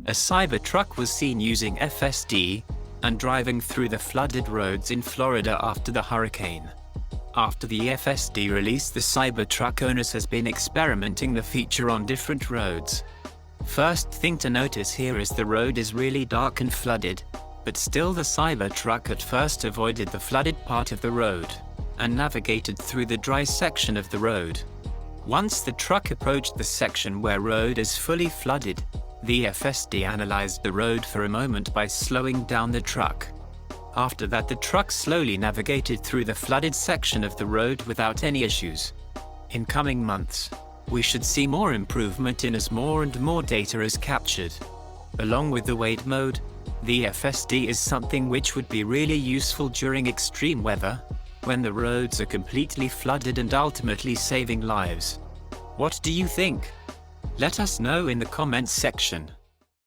A Cybertruck was seen using FSD and driving through the flooded roads in Florida after the hurricane. After the FSD release, the Cybertruck owners has been experimenting the feature on different roads. First thing to notice here is the road is really dark and flooded, but still the Cybertruck at first avoided the flooded part of the road and navigated through the dry section of the road. Once the truck approached the section where road is fully flooded, the FSD analyzed the road for a moment by slowing down the truck. After that, the truck slowly navigated through the flooded section of the road without any issues. In coming months, we should see more improvement in as more and more data is captured. Along with the wade mode, the FSD is something which would be really useful during extreme weather, when the roads are completely flooded and ultimately saving lives. What do you think? Let us know in the comments section.